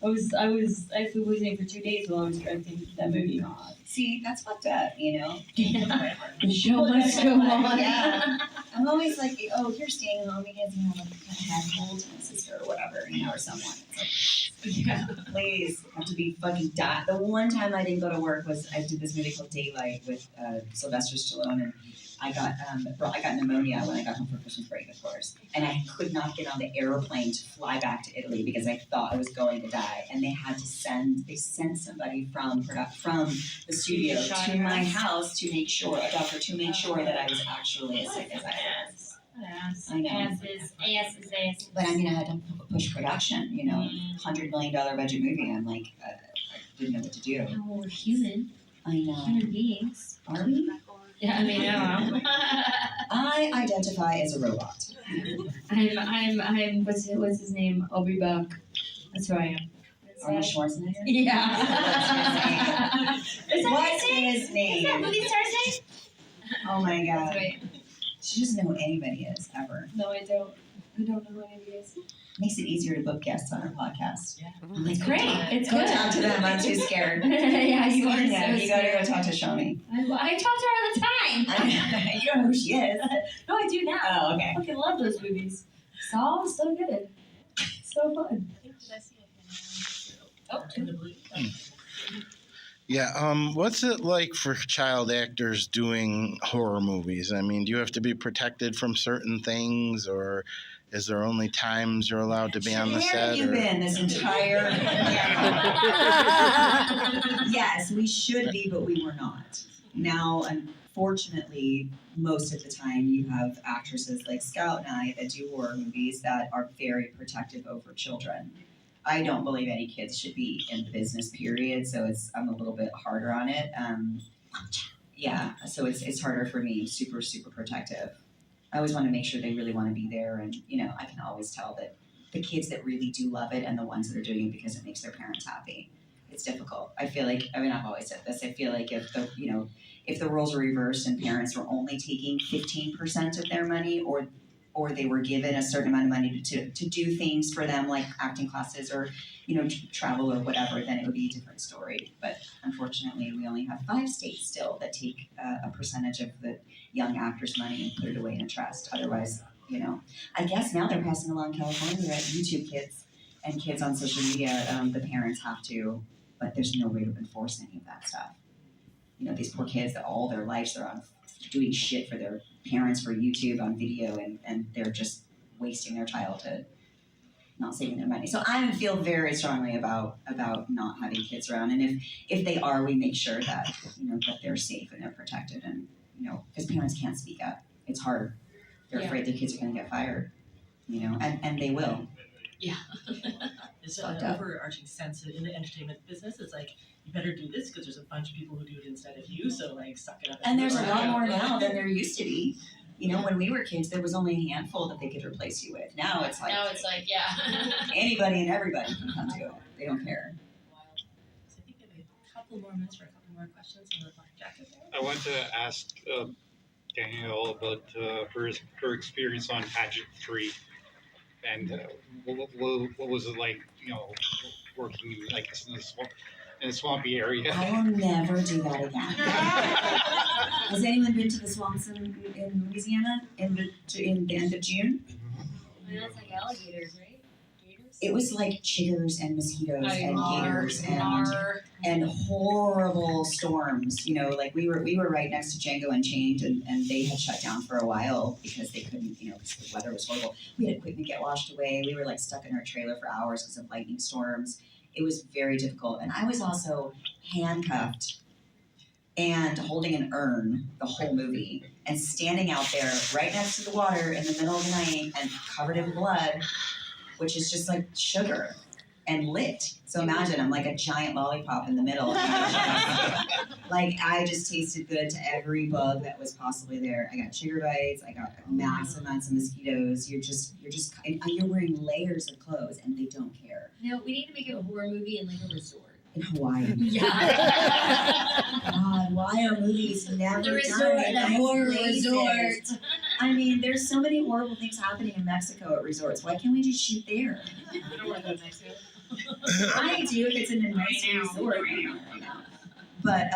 I food poisoning for 2 days while I was directing that movie. See, that's fucked up, you know? The show must go on. Yeah. I'm always like, oh, you're staying home because you have a head cold to my sister or whatever, you know, or someone. It's like, please, I have to be fucking die. The one time I didn't go to work was I did this movie called Daylight with Sylvester Stallone, and I got pneumonia when I got home for Christmas break, of course, and I could not get on the airplane to fly back to Italy because I thought I was going to die, and they sent somebody from the studio to my house to make sure, a doctor to make sure that I was actually as sick as I was. I know. Asses. But I mean, I had to push production, you know, $100 million budget movie. I'm like, I didn't know what to do. No, we're human. I know. Human beings. Are we? Yeah, I mean, no. I identify as a robot. I'm what's his name? Aubrey Buck. That's who I am. Arnold Schwarzenegger? Yeah. What's his name? Is that movie star's name? Oh my god. That's right. She doesn't know who anybody is, ever. No, I don't. I don't know who anybody is. Makes it easier to book guests on our podcast. Yeah. It's great. It's Go good. talk to them. I'm too scared. Yeah, you are. Yeah, So you gotta go talk to Shoni. I talk to her all the time. You don't know who she is. No, I do now. Oh, okay. I fucking love those movies. Saul is so good. So fun. Oh, In the blue. Yeah, what's it like for child actors doing horror movies? I mean, do you have to be protected from certain things, or is there only times you're allowed to be on the Where set? have you Or... been this entire... Yes, we should be, but we were not. Now, unfortunately, most of the time you have actresses like Scout and I that do horror movies that are very protective over children. I don't believe any kids should be in the business, period, so I'm a little bit harder on it. Yeah, so it's harder for me, super, super protective. I always want to make sure they really want to be there, and, you know, I can always tell that the kids that really do love it and the ones that are doing it because it makes their parents happy. It's difficult. I feel like, I mean, I've always said this, I feel like if the roles were reversed and parents were only taking 15% of their money, or they were given a certain amount of money to do things for them, like acting classes or, you know, travel or whatever, then it would be a different story. But unfortunately, we only have 5 states still that take a percentage of the young actors' money and put it away in a trust. Otherwise, you know, I guess now they're passing along California, right? YouTube kids and kids on social media, the parents have to, but there's no way to enforce any of that stuff. You know, these poor kids that all their lives they're on doing shit for their parents for YouTube on video, and they're just wasting their childhood, not saving their money. So I feel very strongly about not having kids around, and if they are, we make sure that, you know, that they're safe and they're protected, and, you know, because parents can't speak up. It's hard. They're afraid their kids are going to get fired, you know, and they will. Yeah. It's an overarching sense in the entertainment business. It's like, you better do this because there's a bunch of people who do it instead of you, so like suck it up. And there's a lot more now than there used to be. You know, when we were kids, there was only a handful that they could replace you with. Now it's like yeah. anybody and everybody can come to it. They don't care. So I think we have a couple more minutes for a couple more questions in the black jacket there. I want to ask Danielle about her experience on Pageant 3, and what was it like, you know, working like in a swampy area? I will never do that again. Has anyone been to the swamps in Louisiana in the end of June? I mean, that's like alligators, right? Gators? It was like chiggers and mosquitoes and gators Mar. and horrible storms. You know, like we were right next to Django Unchained, and they had shut down for a while because they couldn't, you know, because the weather was horrible. We had equipment get washed away. We were like stuck in our trailer for hours because of lightning storms. It was very difficult, and I was also handcuffed and holding an urn the whole movie, and standing out there right next to the water in the middle of the night and covered in blood, which is just like sugar and lit. So imagine I'm like a giant lollipop in the middle. Like I just tasted good to every bug that was possibly there. I got chigger bites. I got massive amounts of mosquitoes. And you're wearing layers of clothes, and they don't care. No, we need to make it a horror movie in like a resort. in Hawaii. Yeah. God, why are movies never The done resort, in the nice horror places? resort. I mean, there's so many horrible things happening in Mexico at resorts. Why can't we just shoot there? You don't want to go to Mexico? I do if it's in a nice resort. But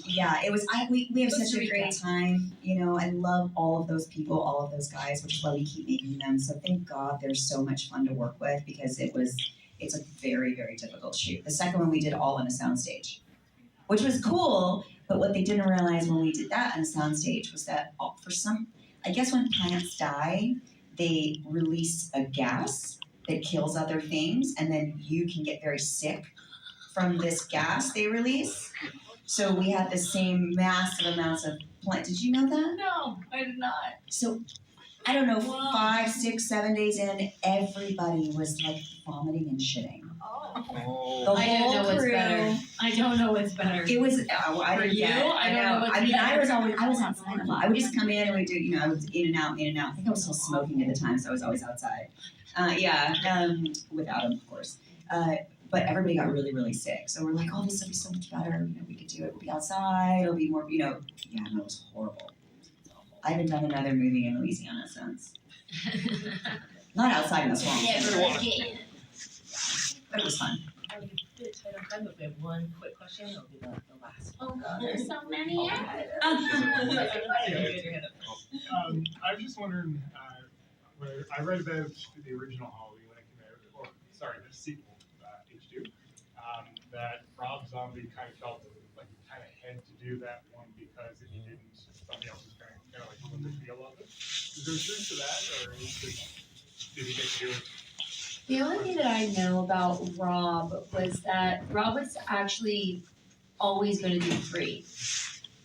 yeah, it was. We have Costa such a Rica. great time. You know, I love all of those people, all of those guys, which is why we keep making them. So thank God they're so much fun to work with because it's a very, very difficult shoot. The second one we did all on a soundstage, which was cool. But what they didn't realize when we did that on a soundstage was that I guess when plants die, they release a gas that kills other things, and then you can get very sick from this gas they release. So we had the same massive amounts of plant. Did you know that? No, I did not. So I don't know, Wow. 5, 6, 7 days in, everybody was like vomiting and shitting. Oh. The I don't whole know what's crew. better. I don't know what's better. It was. I For didn't you? get it. I don't know what's I mean, I better. was outside a lot. I would just come in and we do. You know, I was in and out, in and out. I think I was still smoking at the time, so I was always outside. Without him, of course. But everybody got really, really sick. So we're like, oh, this will be so much better. You know, we could do it. We'll be outside. It'll be more. You know, yeah, no, it was horrible. I haven't done another movie in Louisiana since. Not outside in the swamp. Never again. But it was fun. I would be a bit tight on time, but we have one quick question. It'll be the last. Oh God, there's so many. I was just wondering, I read about the original Halloween when it came out, or sorry, the sequel, H2, that Rob Zombie kind of felt like he kind of had to do that one because if he didn't, somebody else was kind of like ruin the feel of it. Is there truth to that, or did he get to do it? The only thing that I know about Rob was that Rob was actually always going to do 3.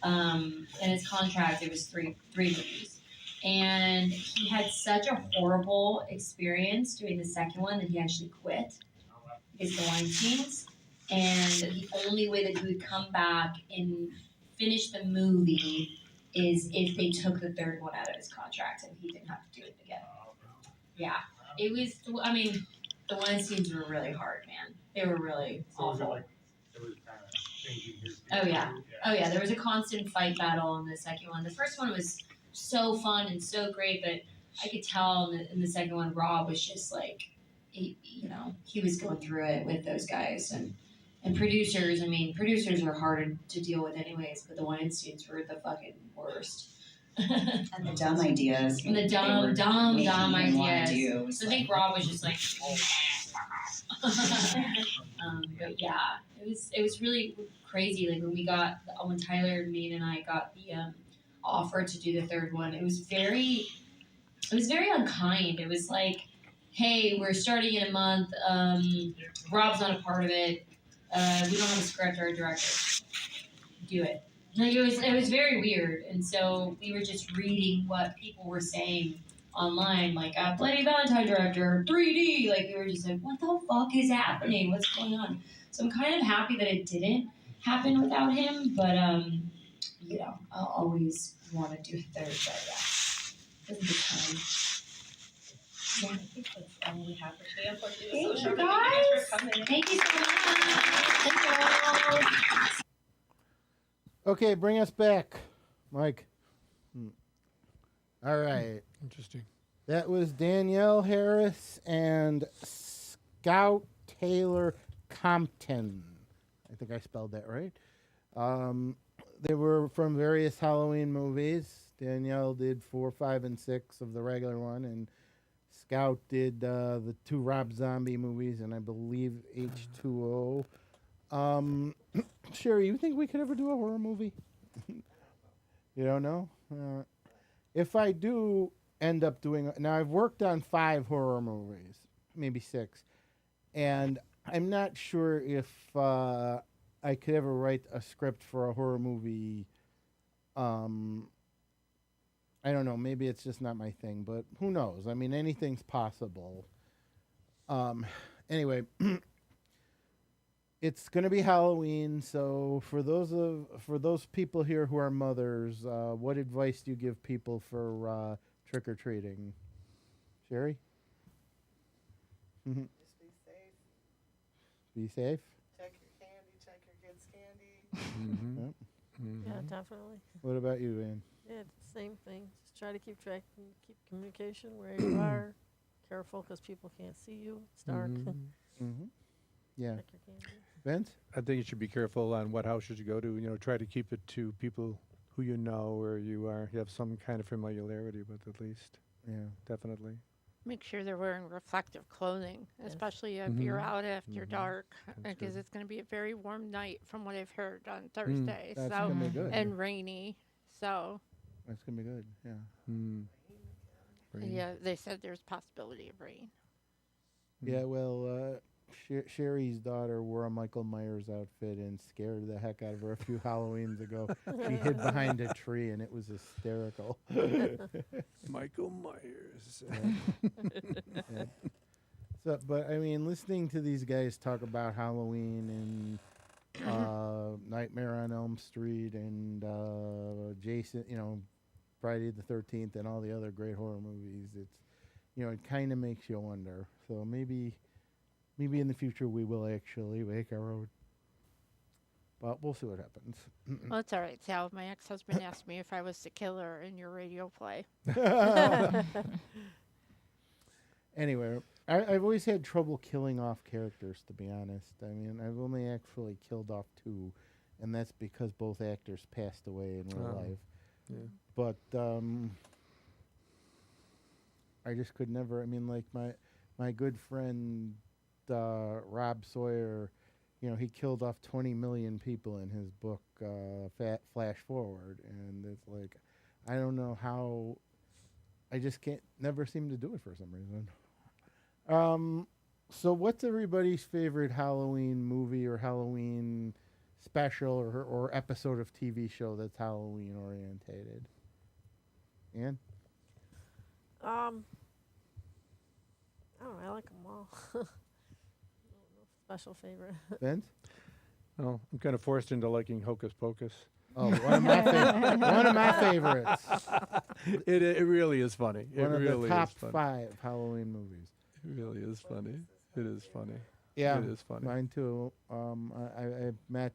In his contract, it was three movies. And he had such a horrible experience doing the second one that he actually quit because of the wine scenes. And the only way that he would come back and finish the movie is if they took the third one out of his contract and he didn't have to do it again. Yeah. It was, I mean, the wine scenes were really hard, man. They were really awful. It was kind of changing his Oh yeah. Oh yeah, there was a constant fight battle in the second one. The first one was so fun and so great, but I could tell in the second one, Rob was just like, he was going through it with those guys and producers. I mean, producers are harder to deal with anyways, but the wine scenes were the fucking worst. And the dumb ideas. And the dumb ideas. So I think Rob was just like, but yeah, it was really crazy. Like when Tyler, Maine, and I got the offer to do the third one, it was very unkind. It was like, hey, we're starting in a month. Rob's not a part of it. We don't have a script or a director. Do it. Like it was very weird, and so we were just reading what people were saying online, like Bloody Valentine director, 3D. Like we were just like, what the fuck is happening? What's going on? So I'm kind of happy that it didn't happen without him, but I'll always want to do a third. But yeah, doesn't be time. Yeah. I think that's all we have for today. Unfortunately, Thank so you short, but thank you guys. for coming. Thank you so much. Thank you. Okay, bring us back, Mike. All right. Interesting. That was Danielle Harris and Scout Taylor Compton. I think I spelled that right. They were from various Halloween movies. Danielle did 4, 5, and 6 of the regular one, and Scout did the 2 Rob Zombie movies, and I believe H2O. Sherry, you think we could ever do a horror movie? You don't know? If I do end up doing... Now, I've worked on 5 horror movies, maybe 6, and I'm not sure if I could ever write a script for a horror movie. I don't know. Maybe it's just not my thing, but who knows? I mean, anything's possible. Anyway, it's going to be Halloween, so for those people here who are mothers, what advice do you give people for trick or treating? Sherry? Just be safe. Be safe. Check your candy. Check Mm-hmm. Yep. Yeah, Mm-hmm. definitely. What about you, Ann? Yeah, it's the same thing. Just try to keep track and keep communication where you are. Careful because people can't see you. It's dark. Mm-hmm. Yeah. Check your candy. Vince? I think you should be careful on what houses you go to. You know, try to keep it to people who you know or you have some kind of familiarity with at least. Yeah. Definitely. Make sure they're wearing reflective clothing, Yes. especially if you're Mhm. out after Mhm. dark, That's because good. it's going to be a very warm night from what I've heard on Thursday. That's So gonna be good. and rainy. So That's gonna be good. Yeah. Mm. Rain. yeah, they said there's possibility of rain. Yeah. Well, Sherry's daughter wore a Michael Myers outfit and scared the heck out of her a few Halloweens ago. She hid behind a tree and it was hysterical. Michael Myers. Yeah. So, but I mean, listening to these guys talk about Halloween and Nightmare on Elm Street and Jason, Friday the 13th and all the other great horror movies, it kind of makes you wonder. So maybe in the future we will actually make our own. But we'll see what happens. Well, it's all right, Sal. My ex-husband asked me if I was the killer in your radio play. Anyway, I've always had trouble killing off characters, to be honest. I mean, I've only actually killed off 2, and that's because both actors passed away in real Oh. life. Yeah. But I just could never. I mean, like my good friend Rob Sawyer, he killed off 20 million people in his book Flash Forward, and it's like, I don't know how. I just never seem to do it for some reason. So what's everybody's favorite Halloween movie or Halloween special or episode of TV show that's Halloween orientated? Ann? I don't know. I like them all. I don't know. Special favorite. Vince? Oh, I'm kind of forced into liking Hocus Pocus. Oh, one of my favorites. It really is funny. One it of really the top is funny. 5 Halloween movies. It really is funny. It is funny. Yeah, It is funny. mine too. I met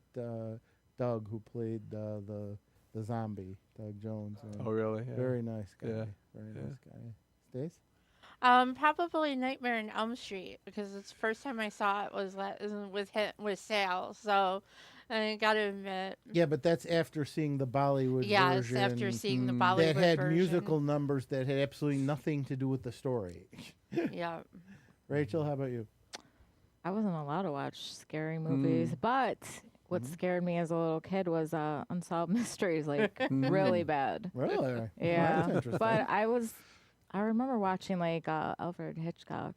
Doug, who played the zombie, Doug Jones. Oh, really? Yeah. Very nice guy. Yeah. Very Yeah. nice guy. Stace? Probably Nightmare on Elm Street, because it's the first time I saw it was with Sal. So I gotta admit, Yeah, but that's after seeing the Bollywood yes, version. after seeing the Bollywood that had version. musical numbers that had absolutely nothing to do with the story. Yeah. Rachel, how about you? I wasn't allowed to watch scary movies, but what scared me as a little kid was unsolved mysteries, like really bad. Really? Well, Yeah, that's interesting. but I remember watching like Alfred Hitchcock,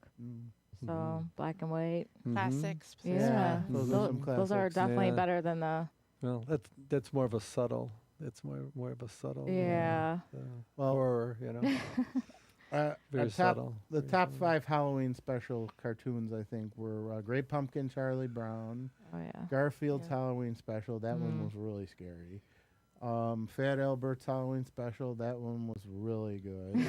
so black and white. Classics. Yeah, Yeah, those are some those are classics. definitely Yeah. better than the. Well, that's more of a subtle. It's more of a subtle. Yeah. Well, horror. Very subtle. The very top subtle. 5 Halloween special cartoons, I think, were Great Pumpkin, Charlie Brown, Oh yeah. Garfield's Halloween special. That one was really scary. Fat Albert's Halloween special. That one was really good.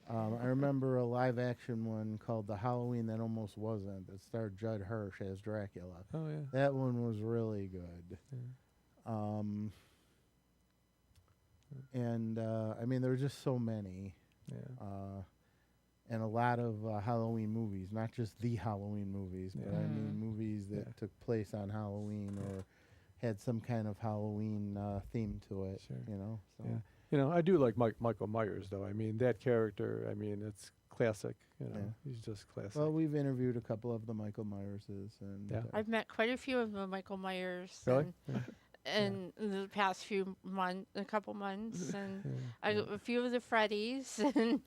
I remember a live action one called The Halloween That Almost Wasn't that starred Judd Hirsch as Dracula. Oh yeah. That one was really good. And I mean, there were just so many. Yeah. And a lot of Halloween movies, not just the Halloween movies, but I mean movies that took place on Halloween or had some kind of Halloween theme to it. Sure. So. Yeah. I do like Michael Myers, though. I mean, that character. I mean, it's classic. Yeah. He's just classic. Well, we've interviewed a couple of the Michael Myerses, and Yeah. I've met quite a few of the Michael Myers. Really? In the past a couple months, and a few of the Freddys. And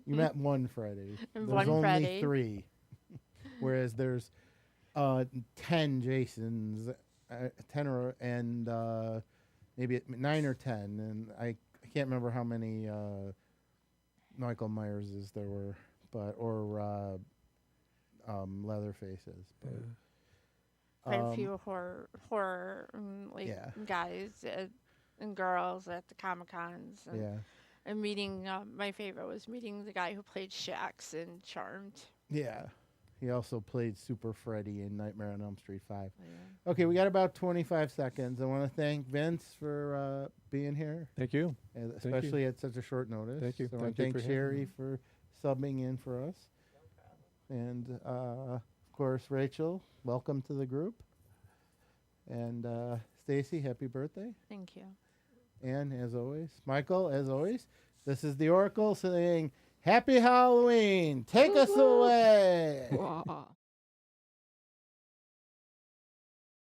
you met one Freddy. And There's one only Freddy. 3, whereas there's 10 Jasons, 10 and maybe 9 or 10, and I can't remember how many Michael Myerses there were, or Leatherfaces. But, quite a few horror guys and girls at the Comic Cons. And meeting, my favorite was meeting the guy who played Shax in Charmed. Yeah, He also played Super Freddy in Nightmare on Elm Street 5. Okay, we got about 25 seconds. I want to thank Vince for being here, Thank you. and Thank you. especially at such a short notice. Thank you. I want Thank to you thank for having Sherry me. for subbing in for us. And, of course, Rachel, welcome to the group. And Stacy, happy birthday. Thank you. And as always, Michael, as always, this is the Oracle saying, Happy Halloween! Take us away!